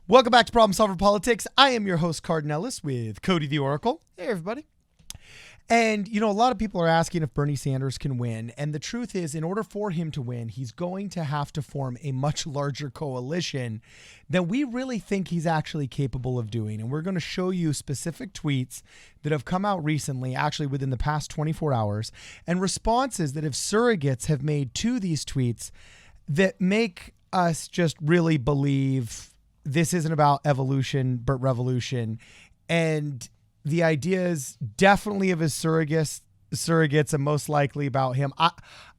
Welcome back to Problem Solver Politics. I am your host, Cardinellis, with Cody the Oracle. Hey, everybody. And, a lot of people are asking if Bernie Sanders can win. And the truth is, in order for him to win, he's going to have to form a much larger coalition than we really think he's actually capable of doing. And we're going to show you specific tweets that have come out recently, actually within the past 24 hours, and responses that have surrogates have made to these tweets that make us just really believe this isn't about evolution, but revolution. And the idea is definitely of his surrogates and most likely about him.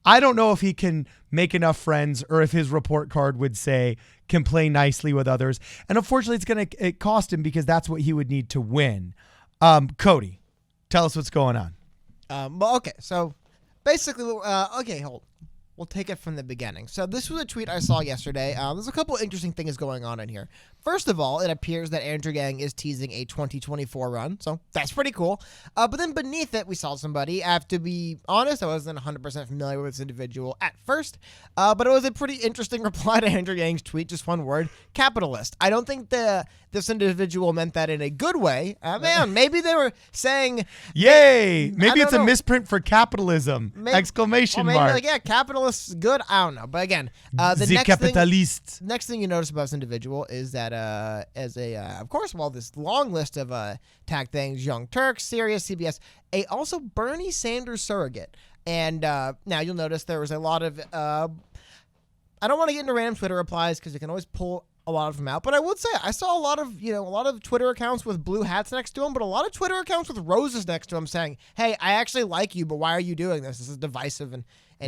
I don't know if he can make enough friends or if his report card would say can play nicely with others. And unfortunately, it's going to cost him because that's what he would need to win. Cody, tell us what's going on. Okay, so basically, hold. We'll take it from the beginning. So this was a tweet I saw yesterday. There's a couple interesting things going on in here. First of all, it appears that Andrew Yang is teasing a 2024 run, so that's pretty cool. But then beneath it, we saw somebody. I have to be honest, I wasn't 100% familiar with this individual at first, but it was a pretty interesting reply to Andrew Yang's tweet, just one word, capitalist. I don't think this individual meant that in a good way. Maybe they were saying... Yay! Maybe it's a misprint for capitalism! Exclamation mark. Maybe capitalist is good. I don't know. But again, the next thing you notice about this individual is that of course, this long list of tag things, Young Turks, Sirius, CBS, also Bernie Sanders surrogate. And now you'll notice there was a lot of, I don't want to get into random Twitter replies because you can always pull a lot of them out, but I would say I saw a lot of Twitter accounts with blue hats next to them, but a lot of Twitter accounts with roses next to them saying, hey, I actually like you, but why are you doing this? This is divisive and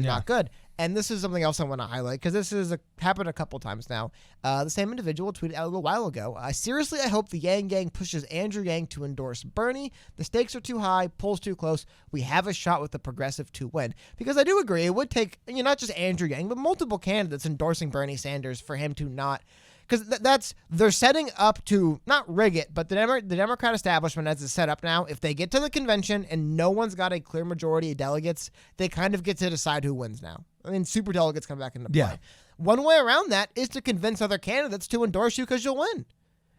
not good. And this is something else I want to highlight because this has happened a couple times now. The same individual tweeted out a little while ago, seriously, I hope the Yang Gang pushes Andrew Yang to endorse Bernie. The stakes are too high, polls too close. We have a shot with the progressive to win. Because I do agree, it would take, not just Andrew Yang, but multiple candidates endorsing Bernie Sanders for him to not... Because they're setting up to not rig it, but the Democrat establishment as it's set up now, if they get to the convention and no one's got a clear majority of delegates, they kind of get to decide who wins now. I mean, super delegates come back into play. Yeah. One way around that is to convince other candidates to endorse you because you'll win.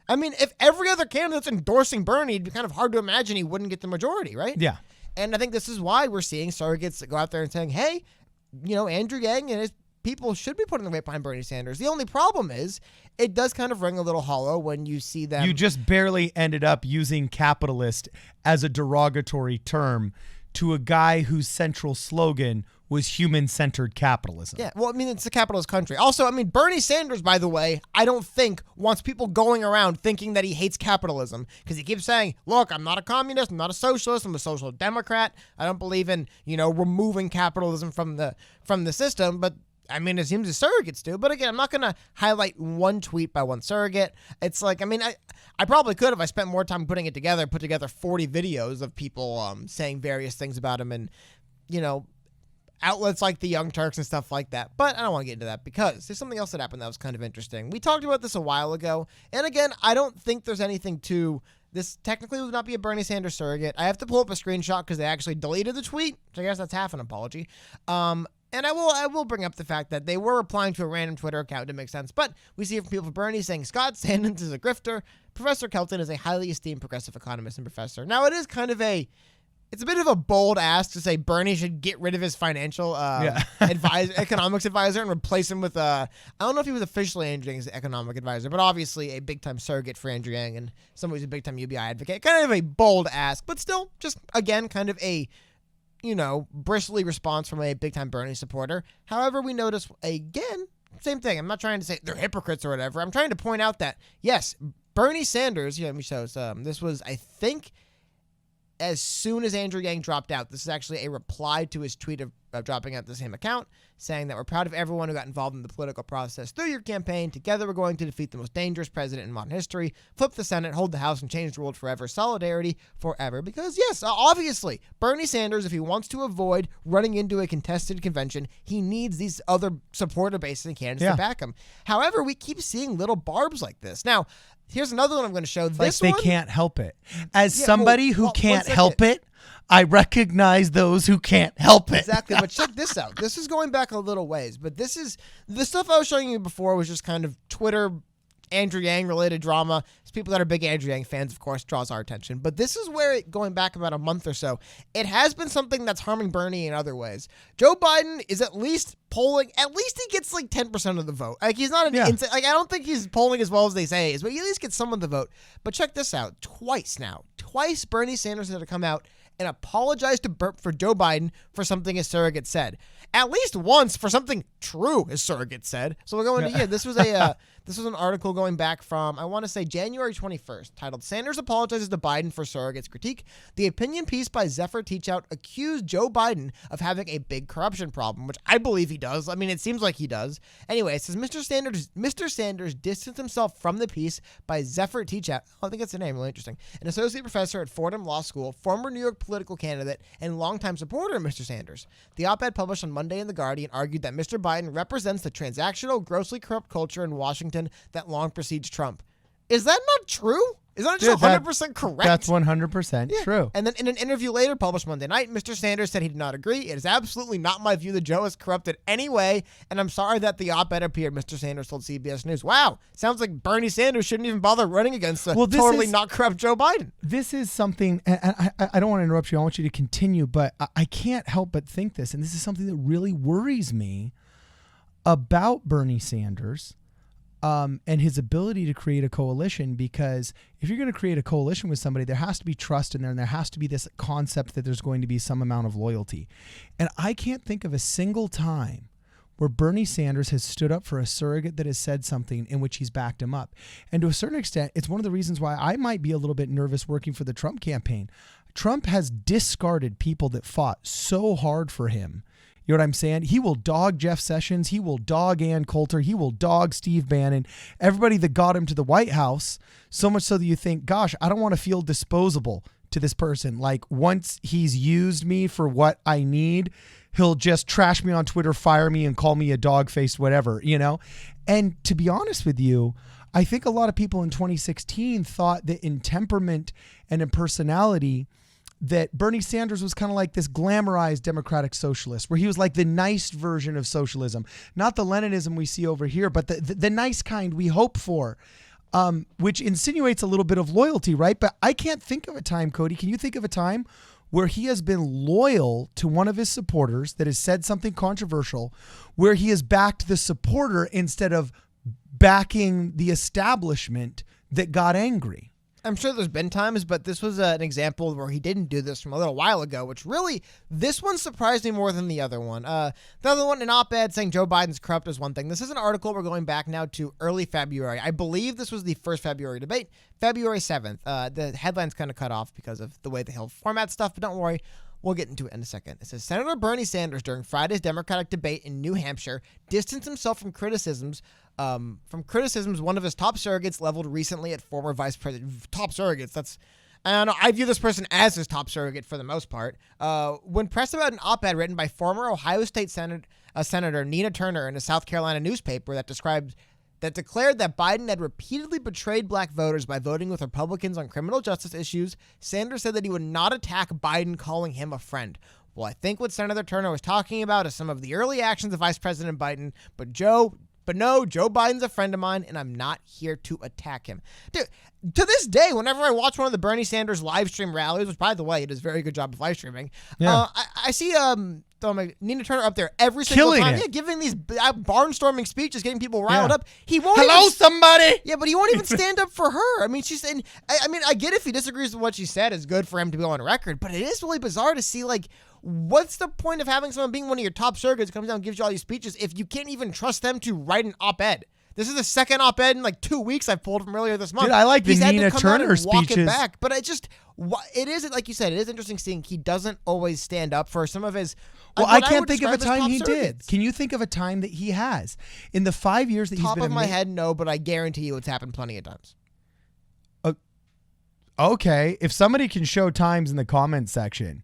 I mean, if every other candidate's endorsing Bernie, it'd be kind of hard to imagine he wouldn't get the majority, right? Yeah. And I think this is why we're seeing surrogates that go out there and saying, hey, Andrew Yang and his people should be putting the weight behind Bernie Sanders. The only problem is it does kind of ring a little hollow when you see them. You just barely ended up using capitalist as a derogatory term to a guy whose central slogan was human-centered capitalism. Yeah, well, I mean, it's a capitalist country. Also, I mean, Bernie Sanders, by the way, I don't think wants people going around thinking that he hates capitalism because he keeps saying, look, I'm not a communist, I'm not a socialist, I'm a social democrat. I don't believe in, removing capitalism from the system, but I mean, it seems the surrogates do. But again, I'm not going to highlight one tweet by one surrogate. It's like, I mean, I probably could if I spent more time putting it together, put together 40 videos of people saying various things about him and, outlets like the Young Turks and stuff like that. But I don't want to get into that because there's something else that happened that was kind of interesting. We talked about this a while ago. And again, I don't think there's anything to this. Technically would not be a Bernie Sanders surrogate. I have to pull up a screenshot because they actually deleted the tweet. So I guess that's half an apology. And I will bring up the fact that they were replying to a random Twitter account to make sense. But we see from people for Bernie saying Scott Sandens is a grifter. Professor Kelton is a highly esteemed progressive economist and professor. Now, it is kind of it's a bit of a bold ask to say Bernie should get rid of his financial economics advisor and replace him with I don't know if he was officially Andrew Yang's economic advisor, but obviously a big-time surrogate for Andrew Yang and somebody who's a big-time UBI advocate. Kind of a bold ask, but still just, again, kind of a bristly response from a big-time Bernie supporter. However, we notice, again, same thing. I'm not trying to say they're hypocrites or whatever. I'm trying to point out that, yes, Bernie Sanders, let me show us. This was, I think, as soon as Andrew Yang dropped out. This is actually a reply to his tweet of dropping out the same account, saying that we're proud of everyone who got involved in the political process through your campaign. Together, we're going to defeat the most dangerous president in modern history, flip the Senate, hold the House, and change the world forever. Solidarity forever. Because, yes, obviously, Bernie Sanders, if he wants to avoid running into a contested convention, he needs these other supporter bases and candidates to back him. However, we keep seeing little barbs like this. Now, here's another one I'm going to show. This one, they can't help it. As somebody who can't help it, I recognize those who can't help it. Exactly, but check this out. This is going back a little ways, but the stuff I was showing you before was just kind of Twitter Andrew Yang related drama. It's people that are big Andrew Yang fans, of course, draws our attention. But this is where, going back about a month or so, it has been something that's harming Bernie in other ways. Joe Biden is at least polling, at least he gets like 10% of the vote. Like he's not like I don't think he's polling as well as they say he is, but he at least gets some of the vote. But check this out. Twice Bernie Sanders had to come out and apologize for Joe Biden for something his surrogate said. At least once for something true his surrogate said. So we're going to this was an article going back from, I want to say, January 21st, titled "Sanders Apologizes to Biden for Surrogate's Critique." The opinion piece by Zephyr Teachout accused Joe Biden of having a big corruption problem, which I believe he does. I mean, it seems like he does. Anyway, it says Mr. Sanders distanced himself from the piece by Zephyr Teachout. I think that's the name, really interesting. An associate professor at Fordham Law School, former New York political candidate, and longtime supporter of Mr. Sanders. The op-ed published on Monday in The Guardian argued that Mr. Biden represents the transactional, grossly corrupt culture in Washington that long precedes Trump. Is that not true? Is that just 100% correct? That's 100% true. And then in an interview later published Monday night, Mr. Sanders said he did not agree. It is absolutely not my view that Joe is corrupted anyway, and I'm sorry that the op-ed appeared, Mr. Sanders told CBS News. Wow, sounds like Bernie Sanders shouldn't even bother running against not corrupt Joe Biden. This is something, and I don't want to interrupt you. I want you to continue, but I can't help but think this, and this is something that really worries me about Bernie Sanders. And his ability to create a coalition, because if you're going to create a coalition with somebody, there has to be trust in there, and there has to be this concept that there's going to be some amount of loyalty. And I can't think of a single time where Bernie Sanders has stood up for a surrogate that has said something in which he's backed him up. And to a certain extent, it's one of the reasons why I might be a little bit nervous working for the Trump campaign. Trump has discarded people that fought so hard for him. You know what I'm saying? He will dog Jeff Sessions. He will dog Ann Coulter. He will dog Steve Bannon. Everybody that got him to the White House, so much so that you think, gosh, I don't want to feel disposable to this person. Like, once he's used me for what I need, he'll just trash me on Twitter, fire me, and call me a dog-faced whatever, you know? And to be honest with you, I think a lot of people in 2016 thought that in temperament and in personality, that Bernie Sanders was kind of like this glamorized democratic socialist, where he was like the nice version of socialism, not the Leninism we see over here, but the nice kind we hope for, which insinuates a little bit of loyalty, right? But I can't think of a time, Cody. Can you think of a time where he has been loyal to one of his supporters that has said something controversial, where he has backed the supporter instead of backing the establishment that got angry? I'm sure there's been times, but this was an example where he didn't do this from a little while ago, which really, this one surprised me more than the other one. The other one, an op-ed saying Joe Biden's corrupt, is one thing. This is an article we're going back now to early February. I believe this was the first February debate, February 7th. The headline's kind of cut off because of the way the whole format stuff, but don't worry. We'll get into it in a second. It says, Senator Bernie Sanders, during Friday's Democratic debate in New Hampshire, distanced himself from criticisms one of his top surrogates leveled recently at former vice president. Top surrogates, that's... I don't know. I view this person as his top surrogate for the most part. When pressed about an op-ed written by former Ohio State Senator Nina Turner in a South Carolina newspaper that declared that Biden had repeatedly betrayed black voters by voting with Republicans on criminal justice issues, Sanders said that he would not attack Biden, calling him a friend. Well, I think what Senator Turner was talking about is some of the early actions of Vice President Biden, but no, Joe Biden's a friend of mine, and I'm not here to attack him. Dude, to this day, whenever I watch one of the Bernie Sanders live stream rallies, which, by the way, he does a very good job of live streaming, I see Nina Turner up there every single time. Yeah, giving these barnstorming speeches, getting people riled up. He won't somebody! Yeah, but he won't even stand up for her. I mean, I get if he disagrees with what she said, it's good for him to go on record, but it is really bizarre to see, like, what's the point of having someone being one of your top surrogates comes down and gives you all these speeches if you can't even trust them to write an op-ed? This is the second op-ed in like 2 weeks I've pulled from earlier this month. Dude, I like the Nina Turner speeches. Back, but it isn't, like you said, it is interesting seeing he doesn't always stand up for some of his... Well, I can't think of a time he did. Can you think of a time that he has? In the 5 years that he's been... Top of my head, no, but I guarantee you it's happened plenty of times. Okay, if somebody can show times in the comments section...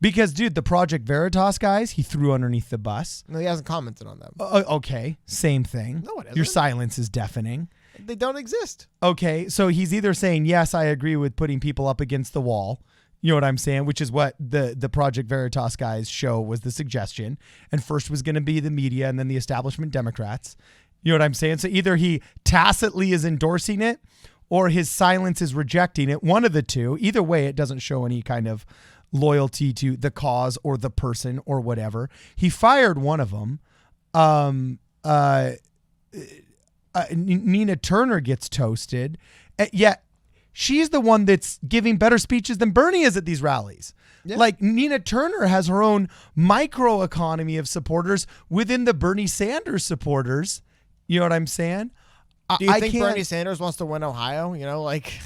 Because, dude, the Project Veritas guys, he threw underneath the bus. No, he hasn't commented on them. Okay, same thing. No, it isn't. Your silence is deafening. They don't exist. Okay, so he's either saying, yes, I agree with putting people up against the wall. You know what I'm saying? Which is what the Project Veritas guys show was the suggestion. And first was going to be the media and then the establishment Democrats. You know what I'm saying? So either he tacitly is endorsing it or his silence is rejecting it. One of the two. Either way, it doesn't show any kind of loyalty to the cause or the person or whatever. He fired one of them. Nina Turner gets toasted. Yet she's the one that's giving better speeches than Bernie is at these rallies. Yeah. Like Nina Turner has her own micro economy of supporters within the Bernie Sanders supporters. You know what I'm saying? Do you think Bernie Sanders wants to win Ohio? You know, like...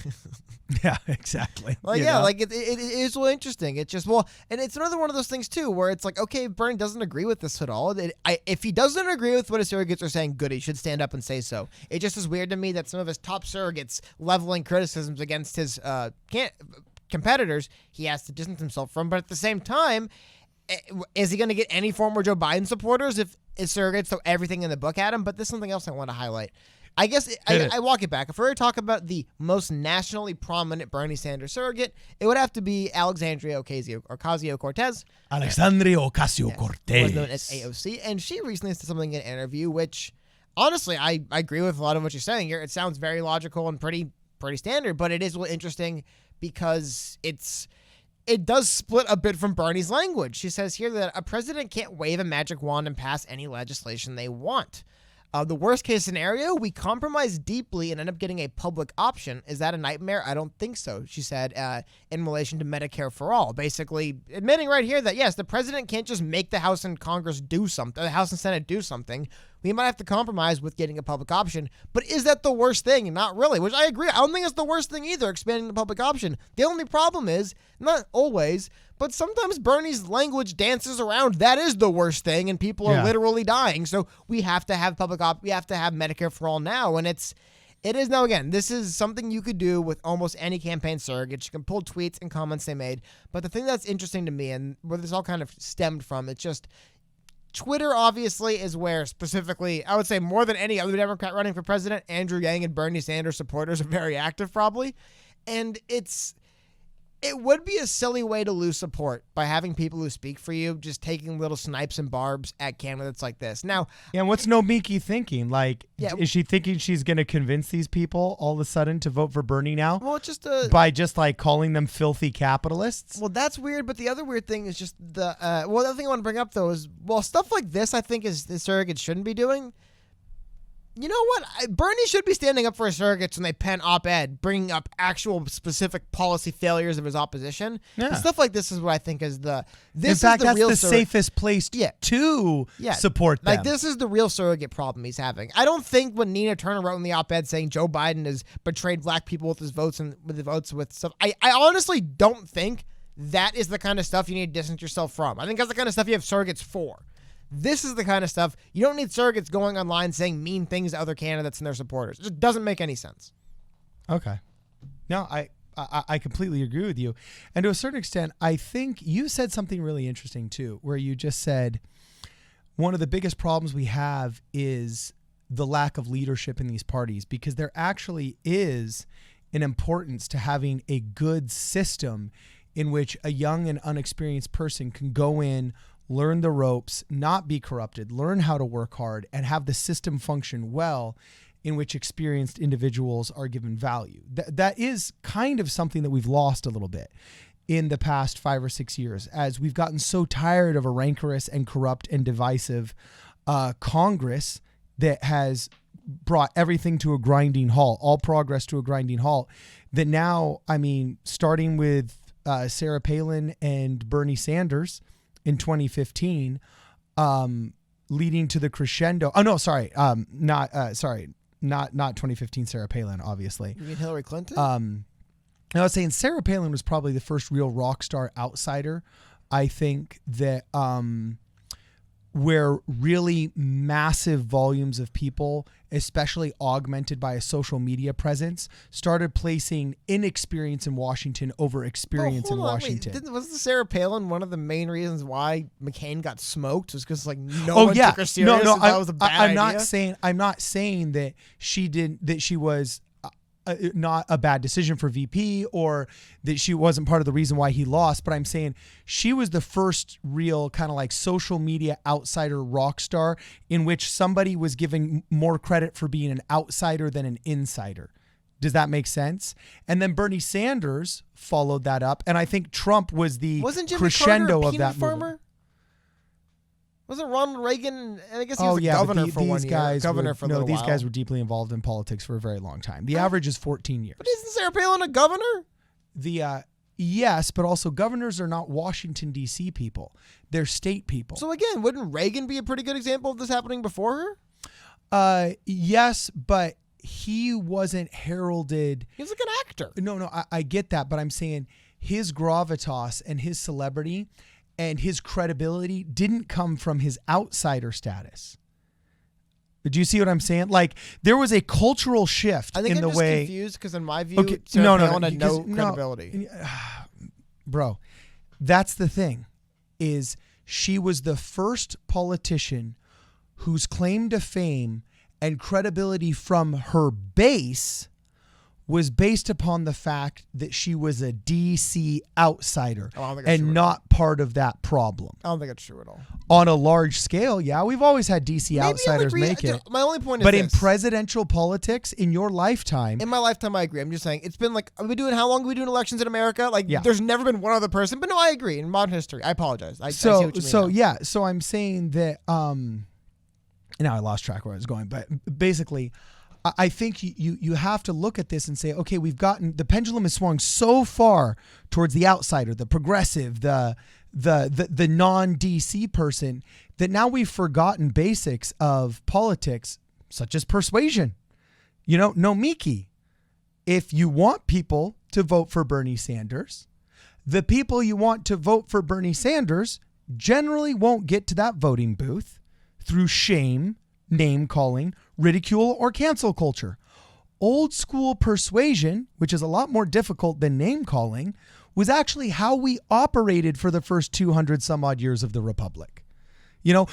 Yeah, exactly. Like, yeah, like it is really interesting. It's just, well, and it's another one of those things too, where it's like, okay, Bernie doesn't agree with this at all. If he doesn't agree with what his surrogates are saying, good, he should stand up and say so. It just is weird to me that some of his top surrogates leveling criticisms against his competitors, he has to distance himself from. But at the same time, is he going to get any former Joe Biden supporters if his surrogates throw everything in the book at him? But there's something else I want to highlight. I guess I walk it back. If we were to talk about the most nationally prominent Bernie Sanders surrogate, it would have to be Alexandria Ocasio-Cortez. Alexandria Ocasio-Cortez. Was known as AOC. And she recently said something in an interview, which, honestly, I agree with a lot of what you're saying here. It sounds very logical and pretty standard, but it is really interesting because it does split a bit from Bernie's language. She says here that a president can't wave a magic wand and pass any legislation they want. The worst case scenario, we compromise deeply and end up getting a public option. Is that a nightmare? I don't think so, she said, in relation to Medicare for all. Basically admitting right here that, yes, the president can't just make the House and Congress do something, the House and Senate do something. We might have to compromise with getting a public option. But is that the worst thing? Not really, which I agree. I don't think it's the worst thing either, expanding the public option. The only problem is, not always, but sometimes Bernie's language dances around that is the worst thing and people are literally dying. So we have to have we have to have Medicare for all now. And it is now, again, this is something you could do with almost any campaign surrogate. You can pull tweets and comments they made. But the thing that's interesting to me and where this all kind of stemmed from, it's just Twitter obviously is where specifically, I would say more than any other Democrat running for president, Andrew Yang and Bernie Sanders supporters are very active probably. And it would be a silly way to lose support by having people who speak for you just taking little snipes and barbs at candidates like this. Now, and what's Nomiki thinking? Like, is she thinking she's going to convince these people all of a sudden to vote for Bernie now? Well, just by just like calling them filthy capitalists. Well, that's weird. But the other weird thing is just the other thing I want to bring up though is, well, stuff like this I think is the surrogates shouldn't be doing. You know what? Bernie should be standing up for his surrogates when they pen op-ed, bringing up actual specific policy failures of his opposition. Yeah. And stuff like this is what I think is the... In fact, that's the safest place to support them. Like, this is the real surrogate problem he's having. I don't think what Nina Turner wrote in the op-ed saying Joe Biden has betrayed black people with his votes and with stuff. I honestly don't think that is the kind of stuff you need to distance yourself from. I think that's the kind of stuff you have surrogates for. This is the kind of stuff you don't need surrogates going online saying mean things to other candidates and their supporters. It just doesn't make any sense. Okay. No, I completely agree with you. And to a certain extent, I think you said something really interesting too, where you just said one of the biggest problems we have is the lack of leadership in these parties, because there actually is an importance to having a good system in which a young and unexperienced person can go in, learn the ropes, not be corrupted, learn how to work hard, and have the system function well, in which experienced individuals are given value. That is kind of something that we've lost a little bit in the past 5 or 6 years, as we've gotten so tired of a rancorous and corrupt and divisive Congress that has brought everything to a grinding halt, all progress to a grinding halt, that now, I mean, starting with Sarah Palin and Bernie Sanders in 2015, leading to the crescendo. Oh no, sorry. Not 2015 Sarah Palin, obviously. You mean Hillary Clinton? I was saying Sarah Palin was probably the first real rock star outsider. I think that where really massive volumes of people, especially augmented by a social media presence, started placing inexperience in Washington over experience in Washington. Wasn't Sarah Palin one of the main reasons why McCain got smoked? Was because like no one took her serious? No, that was a bad idea? I'm not saying that she did, that she was not a bad decision for VP or that she wasn't part of the reason why he lost. But I'm saying she was the first real kind of like social media outsider rock star in which somebody was giving more credit for being an outsider than an insider. Does that make sense? And then Bernie Sanders followed that up. And I think Trump was the crescendo of that movement. Wasn't Ronald Reagan? I guess he was governor for 1 year. These guys were deeply involved in politics for a very long time. The average is 14 years. But isn't Sarah Palin a governor? Yes, but also governors are not Washington, D.C. people. They're state people. So again, wouldn't Reagan be a pretty good example of this happening before her? Yes, but he wasn't heralded. He was like an actor. No, I get that, but I'm saying his gravitas and his celebrity and his credibility didn't come from his outsider status. Do you see what I'm saying? Like, there was a cultural shift in the way. I'm just confused because in my view, Sarah Palin had no credibility. Bro, that's the thing, is she was the first politician whose claim to fame and credibility from her base was based upon the fact that she was a DC outsider and not part of that problem. I don't think that's true at all. On a large scale, yeah, we've always had DC outsiders make it. My only point is But in presidential politics, in your lifetime... In my lifetime, I agree. I'm just saying, it's been like, how long have we doing elections in America? Like, there's never been one other person. But no, I agree. In modern history, I apologize. I see what you mean now. So I'm saying that... now I lost track where I was going, but basically... I think you have to look at this and say, okay, the pendulum has swung so far towards the outsider, the progressive, the non-DC person, that now we've forgotten basics of politics, such as persuasion. No, Miki, if you want people to vote for Bernie Sanders, the people you want to vote for Bernie Sanders generally won't get to that voting booth through shame, name calling, ridicule, or cancel culture. Old school persuasion, which is a lot more difficult than name calling, was actually how we operated for the first 200 some odd years of the Republic.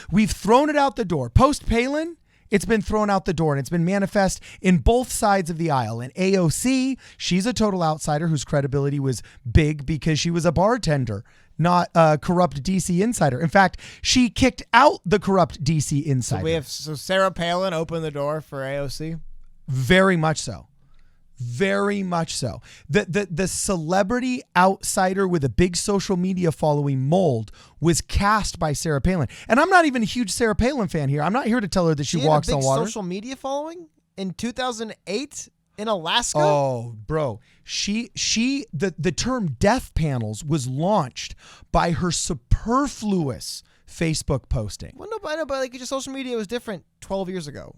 We've thrown it out the door. Post Palin, it's been thrown out the door, and it's been manifest in both sides of the aisle. And AOC, she's a total outsider whose credibility was big because she was a bartender, not a corrupt DC insider. In fact, she kicked out the corrupt DC insider. So Sarah Palin opened the door for AOC? Very much so. Very much so. The celebrity outsider with a big social media following mold was cast by Sarah Palin. And I'm not even a huge Sarah Palin fan here. I'm not here to tell her that she walks on water. She had a big social media following in 2008 in Alaska? Oh, bro. The term death panels was launched by her superfluous Facebook posting. Well, no, but I know, but social media was different 12 years ago.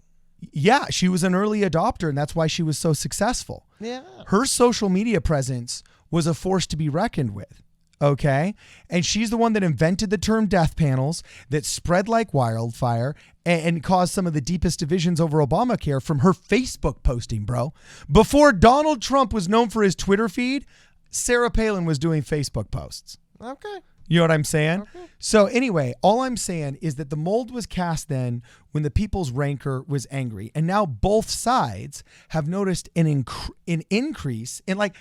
Yeah, she was an early adopter, and that's why she was so successful. Yeah. Her social media presence was a force to be reckoned with. Okay. And she's the one that invented the term death panels that spread like wildfire and caused some of the deepest divisions over Obamacare from her Facebook posting, bro. Before Donald Trump was known for his Twitter feed, Sarah Palin was doing Facebook posts. Okay. You know what I'm saying? Okay. So anyway, all I'm saying is that the mold was cast then when the people's rancor was angry. And now both sides have noticed an increase in, like,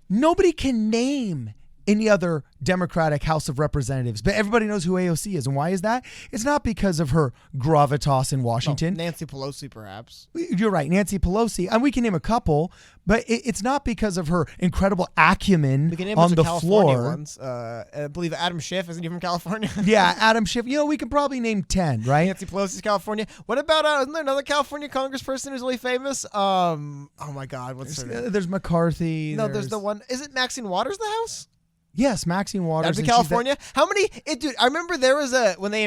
nobody can name any other Democratic House of Representatives, but everybody knows who AOC is. And why is that? It's not because of her gravitas in Washington. Nancy Pelosi, perhaps. You're right, Nancy Pelosi. And we can name a couple, but it's not because of her incredible acumen on the floor. Ones. I believe Adam Schiff, isn't he from California? Yeah, Adam Schiff. We can probably name 10, right? Nancy Pelosi's California. What about, isn't there another California congressperson who's really famous? Oh my God, what's her name? There's McCarthy. No, there's the one. Is it Maxine Waters, the House? Yes, Maxine Waters. That'd be California. How many? Dude, I remember there was when they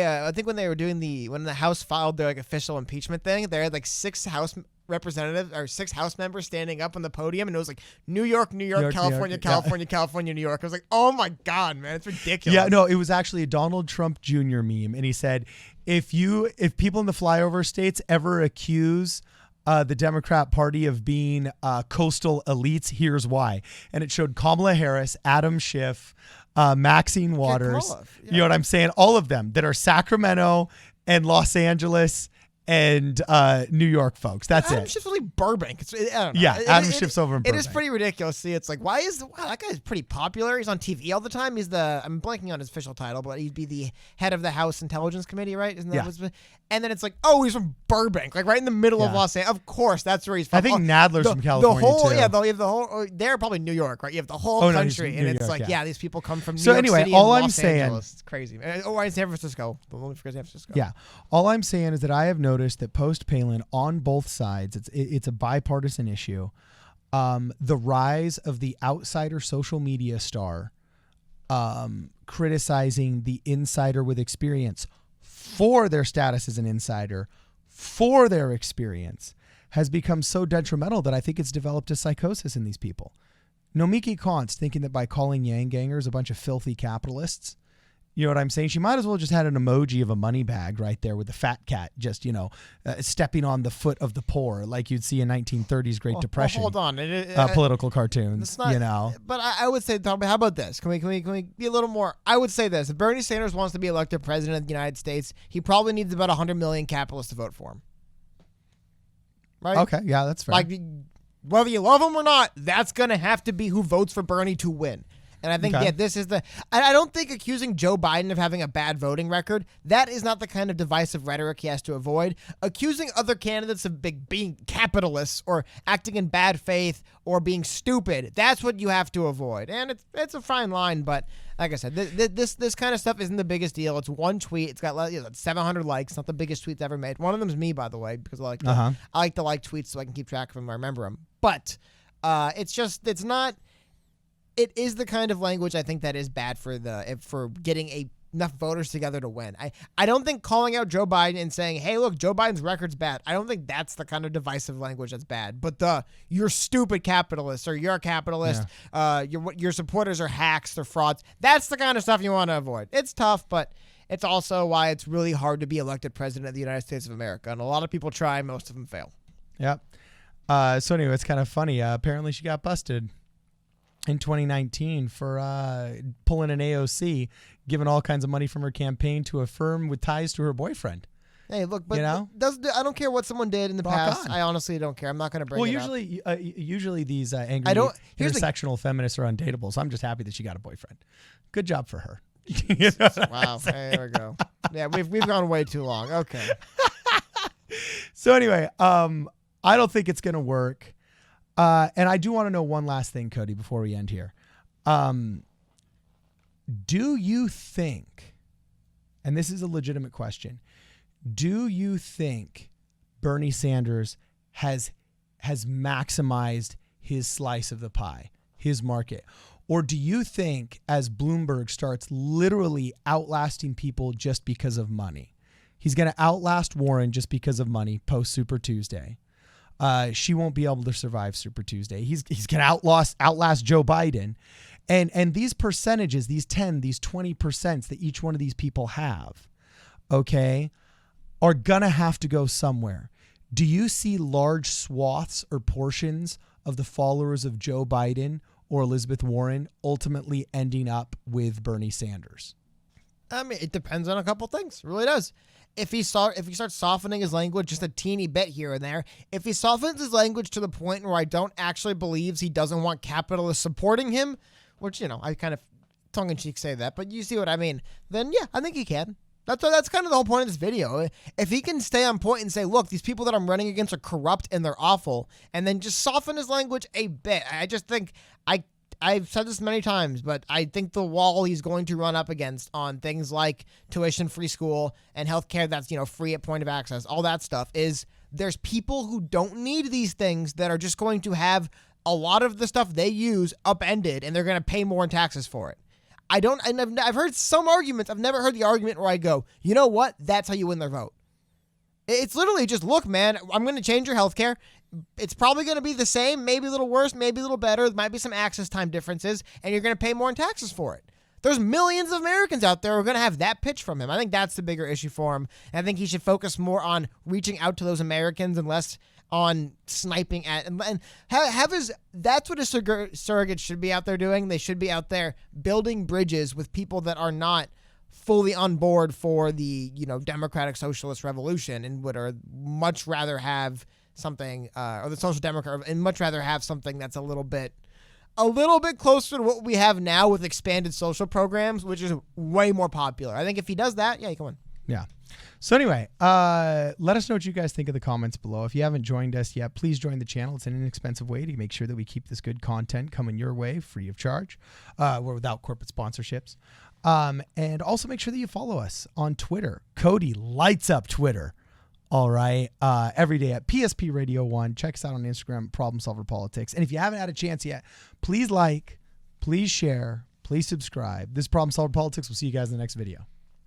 I think when they were doing when the House filed their official impeachment thing, there had 6 House representatives or 6 House members standing up on the podium, and it was like New York, California, California, New York. I was like, oh my God, man, it's ridiculous. Yeah, no, it was actually a Donald Trump Jr. meme, and he said, if people in the flyover states ever accuse the Democrat Party of being coastal elites, here's why. And it showed Kamala Harris, Adam Schiff, Maxine Waters. You know what I'm saying? All of them that are Sacramento and Los Angeles and New York folks. That's Adam it. Schiff's really Burbank. I don't know. Yeah, Adam Schiff's over in It is Burbank. pretty ridiculous. See, it's like, wow, that guy's pretty popular. He's on TV all the time. I'm blanking on his official title, but he'd be the head of the House Intelligence Committee, right? Isn't that Yeah. and then it's like, oh, he's from Burbank, like right in the middle of Yeah. Los Angeles. Of course, that's where he's from. I think Nadler's from California, the whole, too. Yeah, you have the whole. They're probably New York, right? You have the whole Oh, no, he's country, from and New it's York, like, yeah. these people come from New So York anyway, City all and I'm Los saying- Angeles. It's crazy. Oh, and San Francisco. Don't forget San Francisco. Yeah. All I'm saying is that I have noticed that post-Palin on both sides, it's a bipartisan issue. The rise of the outsider social media star criticizing the insider with experience for their status as an insider, for their experience, has become so detrimental that I think it's developed a psychosis in these people. Nomiki Konst thinking that by calling Yang Gangers a bunch of filthy capitalists, you know what I'm saying? She might as well just had an emoji of a money bag right there with the fat cat just, stepping on the foot of the poor like you'd see in 1930s Great Depression. Hold on. Political cartoons, It's not, But I would say, how about this? Can we be a little more? I would say this. If Bernie Sanders wants to be elected president of the United States, he probably needs about 100 million capitalists to vote for him. Right? Okay, yeah, that's fair. Like, whether you love him or not, that's going to have to be who votes for Bernie to win. And I think, Okay. this is I don't think accusing Joe Biden of having a bad voting record, that is not the kind of divisive rhetoric he has to avoid. Accusing other candidates of being capitalists or acting in bad faith or being stupid, that's what you have to avoid. And it's a fine line, but like I said, this kind of stuff isn't the biggest deal. It's one tweet. It's got 700 likes, not the biggest tweet ever made. One of them is me, by the way, because I like to like tweets so I can keep track of them and remember them. But it's not... It is the kind of language I think that is bad for getting enough voters together to win. I don't think calling out Joe Biden and saying, hey, look, Joe Biden's record's bad. I don't think that's the kind of divisive language that's bad. But you're stupid capitalists or you're a capitalist, your supporters are hacks, they're frauds. That's the kind of stuff you want to avoid. It's tough, but it's also why it's really hard to be elected president of the United States of America. And a lot of people try, most of them fail. Yep. So anyway, it's kind of funny. Apparently she got busted in 2019 for pulling an AOC, giving all kinds of money from her campaign to a firm with ties to her boyfriend. Hey, look, but I don't care what someone did in the past. I honestly don't care. I'm not going to bring it up. Usually these angry intersectional feminists are undateable, so I'm just happy that she got a boyfriend. Good job for her. Wow, there we go. Yeah, we've gone way too long. Okay. So anyway, I don't think it's going to work. And I do want to know one last thing, Cody, before we end here. Do you think, and this is a legitimate question, do you think Bernie Sanders has maximized his slice of the pie, his market? Or do you think as Bloomberg starts literally outlasting people just because of money, he's going to outlast Warren just because of money post Super Tuesday? She won't be able to survive Super Tuesday. He's going to outlast Joe Biden. And these percentages, these 10, these 20% that each one of these people have, okay, are going to have to go somewhere. Do you see large swaths or portions of the followers of Joe Biden or Elizabeth Warren ultimately ending up with Bernie Sanders? I mean, it depends on a couple things. It really does. If he starts softening his language just a teeny bit here and there, if he softens his language to the point where I don't actually believe he doesn't want capitalists supporting him, which, I kind of tongue-in-cheek say that, but you see what I mean, then yeah, I think he can. That's kind of the whole point of this video. If he can stay on point and say, look, these people that I'm running against are corrupt and they're awful, and then just soften his language a bit, I just think I've said this many times, but I think the wall he's going to run up against on things like tuition-free school and healthcare that's, free at point of access, all that stuff, is there's people who don't need these things that are just going to have a lot of the stuff they use upended, and they're going to pay more in taxes for it. I've heard some arguments. I've never heard the argument where I go, you know what? That's how you win their vote. It's literally just, look, man, I'm going to change your healthcare. It's probably going to be the same, maybe a little worse, maybe a little better. There might be some access time differences, and you're going to pay more in taxes for it. There's millions of Americans out there who are going to have that pitch from him. I think that's the bigger issue for him. And I think he should focus more on reaching out to those Americans and less on sniping at and that's what a surrogate should be out there doing. They should be out there building bridges with people that are not fully on board for the, democratic socialist revolution and would much rather have something, or the social democrat, and much rather have something that's a little bit closer to what we have now with expanded social programs, which is way more popular. I think if he does that, yeah, come on. Yeah. So anyway, let us know what you guys think of the comments below. If you haven't joined us yet, please join the channel. It's an inexpensive way to make sure that we keep this good content coming your way free of charge, or without corporate sponsorships. And also make sure that you follow us on Twitter. Cody lights up Twitter. All right. Every day at PSP Radio 1. Check us out on Instagram, Problem Solver Politics. And if you haven't had a chance yet, please like, please share, please subscribe. This is Problem Solver Politics. We'll see you guys in the next video.